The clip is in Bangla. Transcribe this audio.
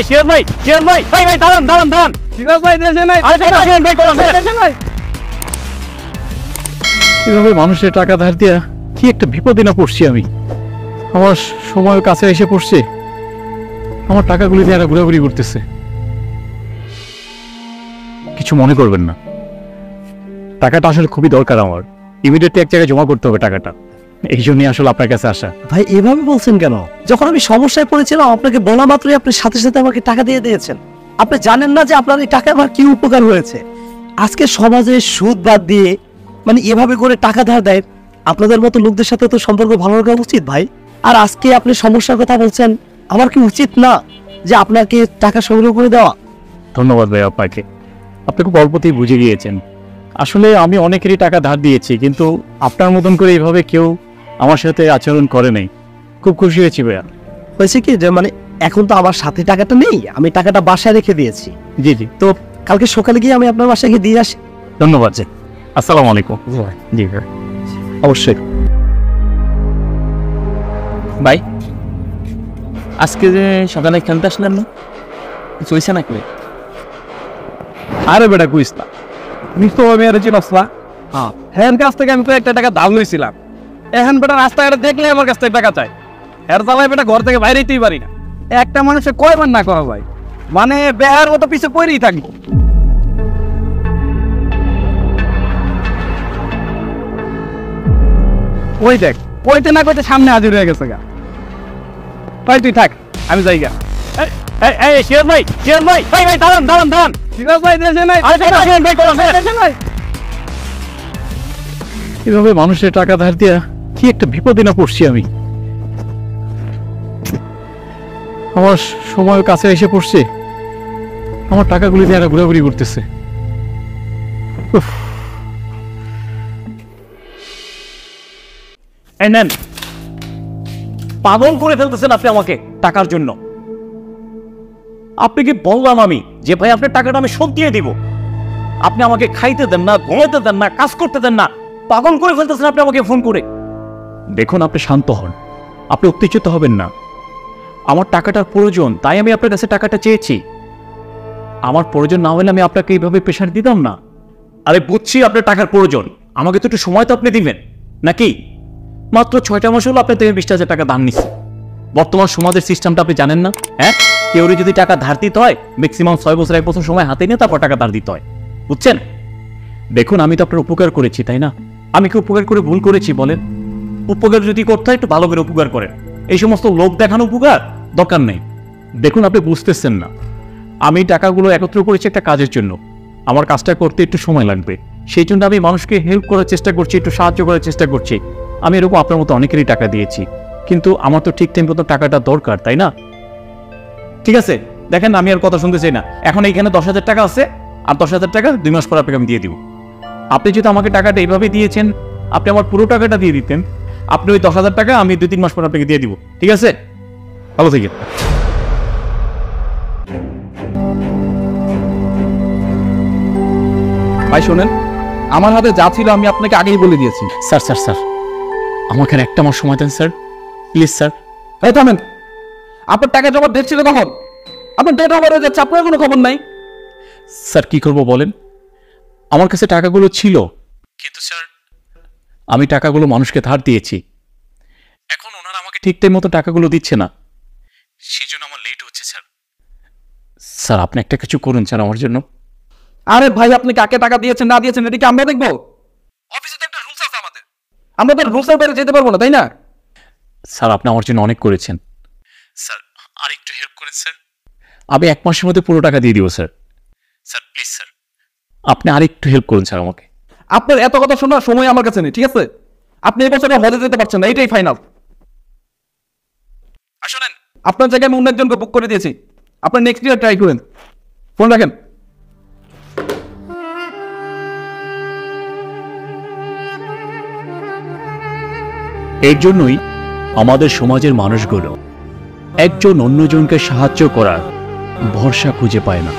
শিয়াল ভাই ভাই ভাই দাঁড়ান দাঁড়ান দাঁড়ান। সিরাজ ভাই দেশে নাই, এভাবে মানুষের টাকা ধার দিয়া কি একটা বিপদে না পড়ছি আমি। আমার সময় কাছে এসে পড়ছে, আমার টাকাগুলি দিয়ে এরা ঘোরাঘুরি করতেছে। কিছু মনে করবেন না, টাকাটা আসলে খুবই দরকার আমার। ইমিডিয়েটলি এক জায়গায় জমা করতে হবে টাকাটা, এই জন্যই আসলে আপনার কাছে আসা। ভাই এভাবে বলছেন কেন? যখন আমি সমস্যায় পড়েছিলাম আপনাকে বলা মাত্রই আপনি সাথে সাথে আমাকে টাকা দিয়ে দিয়েছেন। আপনি জানেন না যে আপনার এই টাকা আমার কি উপকার হয়েছে। আজকে সমাজে সুদ বাদ দিয়ে মানে এভাবে করে টাকা ধার দেয়, আপনাদের মতো লোকদের সাথে তো সম্পর্ক ভালো রাখা উচিত ভাই। আর আজকে আপনি সমস্যার কথা বলছেন, আমার কি উচিত না যে আপনাকে টাকা সংগ্রহ করে দেওয়া? ধন্যবাদ ভাই আপনাকে, আপনি খুব অল্পতেই বুঝে গিয়েছেন। আসলে আমি অনেকেরই টাকা ধার দিয়েছি, কিন্তু আপনার মতন করে এইভাবে কেউ আমার সাথে আচরণ করে নাই। খুব খুশি হয়েছি ভাইয়া। হয়েছে কি যে মানে এখন তো আমার সাথে টাকাটা নেই, আমি টাকাটা বাসায় রেখে দিয়েছি। জি জি, তো কালকে সকালে গিয়ে আমি আপনার বাসায় গিয়ে দিয়ে আসি। ধন্যবাদ জি। আসসালামু আলাইকুম। জি ভাই, অবশ্যই। ভাই আজকে যে সকালে খেলতে আসলেন না, কিছু হয়েছে নাকি? আরে বেটা কুইস না, নিশ্চয় আমি আর চিনস না। হ্যাঁ কাছ থেকে আমি তো একটা টাকা দাম লইছিলাম। এখন বেটা রাস্তাঘাটে দেখলে আমার কাছ থেকে টাকা চাই। এর জ্বালায় বেটা ঘর থেকে বাইরেতেই পারি না। একটা মানুষে কয়বার না করা ভাই, মানে বেহার মতো পিছে পড়েই থাকবো। ওই দেখ, কইতে না কইতে সামনে হাজির হয়ে গেছে গা। ভাই তুই থাক, আমি যাই গা। শিয়াল ভাই ভাই ভাই দাঁড়ান দাঁড়ান দাঁড়ান। সিরাজ ভাই দেশে নাই, এভাবে মানুষের টাকা ধার দিয়া কি একটা বিপদে না পড়ছি আমি। আমার সময় কাছে এসে পড়ছে, আমার টাকাগুলি দিয়ে এরা ঘোরাঘুরি করতেছে। এই নেন, পাগল করে ফেলতেছেন আপনি আমাকে টাকার জন্য। আপনি কি বললাম আমি যে ভাই আপনার টাকাটা আমি শোধ দিয়ে দিব? আপনি আমাকে খাইতে দেন না, ঘুমাইতে দেন না, কাজ করতে দেন না, পাগল করে ফেলতেছেন আপনি আমাকে ফোন করে। দেখুন আপনি শান্ত হন, আপনি উত্তেজিত হবেন না। আমার টাকাটার প্রয়োজন, তাই আমি আপনার কাছে টাকাটা চেয়েছি। আমার প্রয়োজন না হলে আমি আপনাকে এইভাবে প্রেশার দিতাম না। আরে বুঝছি আপনার টাকার প্রয়োজন, আমাকে তো একটু সময় তো আপনি দিবেন নাকি? মাত্র 6টা মাস হলো আপনার থেকে 20,000 টাকা ধার নিচ্ছে। বর্তমান সমাজের সিস্টেমটা আপনি জানেন না? হ্যাঁ, কেউ যদি টাকা ধার দিতে হয় ম্যাক্সিমাম 6 বছর 1 বছর সময় হাতে নিয়ে তারপর টাকা ধার দিতে হয়, বুঝছেন? দেখুন আমি তো আপনার উপকার করেছি, তাই না? আমি কি উপকার করে ভুল করেছি বলেন? উপকার যদি করতে হয় একটু ভালো করে উপকার করেন, এই সমস্ত লোক দেখানো উপকার দরকার নেই। দেখুন আপনি বুঝতেছেন না, আমি টাকাগুলো একত্র করেছি একটা কাজের জন্য। আমার কাজটা করতে একটু সময় লাগবে, সেই জন্য আমি মানুষকে হেল্প করার চেষ্টা করছি, একটু সাহায্য করার চেষ্টা করছি। আমি এরকম আপনার মতো অনেকেরই টাকা দিয়েছি, কিন্তু আমার তো ঠিক টাইম মতো টাকাটা দরকার, তাই না? ঠিক আছে, দেখেন আমি আর কথা শুনতে চাই না। এখন এইখানে 10,000 টাকা আছে, আর 10,000 টাকা 2 মাস পর আপনাকে আমি দিয়ে দিব। আপনি যদি আমাকে টাকাটা এইভাবে দিয়েছেন, আপনি আমার পুরো টাকাটা দিয়ে দিতেন। আপনি ওই 10,000 টাকা আমি 2-3 মাস পর আপনাকে দিয়ে দিব, ঠিক আছে? ভালো থাকেন। ভাই শোনেন, আমার হাতে যা ছিল আমি আপনাকে আগেই বলে দিয়েছি। স্যার স্যার স্যার, আমাকে একটা মাস সময় দেন স্যার, প্লিজ স্যার। এই থামেন, আপনার টাকা জমা ডেট ছিল কখন? আপনার ডেট ওভার হয়ে যাচ্ছে, আপনার কোনো খবর নাই। স্যার কি করব বলেন? আমার কাছে টাকাগুলো ছিল, কিন্তু স্যার আমি টাকাগুলো মানুষকে ধার দিয়েছি। এখন ওনারা আমাকে ঠিক টাইম মতো টাকাগুলো দিচ্ছে না, সেজন্য আমার লেট হচ্ছে স্যার। স্যার আপনি একটা কিছু করুন স্যার আমার জন্য। আরে ভাই আপনি কাকে টাকা দিয়েছেন না দিয়েছেন এদিকে আমরা দেখবো? অফিসে তো একটা রুলস আছে আমাদের, আমরা তো রুলসের বাইরে যেতে পারবো না, তাই না? স্যার আপনি আমার জন্য অনেক করেছেন, স্যার আর একটু হেল্প করেন স্যার। আমি 1 মাসের মধ্যে পুরো টাকা দিয়ে দিব স্যার। স্যার প্লিজ স্যার, আপনি আর একটু হেল্প করুন স্যার আমাকে। আপনার এত কথা শোনার সময় আমার কাছে নেই, ঠিক আছে? আপনি এই বছরে হলে যেতে পারছেন না, এটাই ফাইনাল। আসেন, আপনার জায়গায় আমি অন্য একজনকে বুক করে দিয়েছি, আপনার নেক্সট ইয়ার ট্রাই করেন। ফোন রাখেন। এর জন্যই আমাদের সমাজের মানুষগুলো একজন অন্যজনকে সাহায্য করার ভরসা খুঁজে পায় না।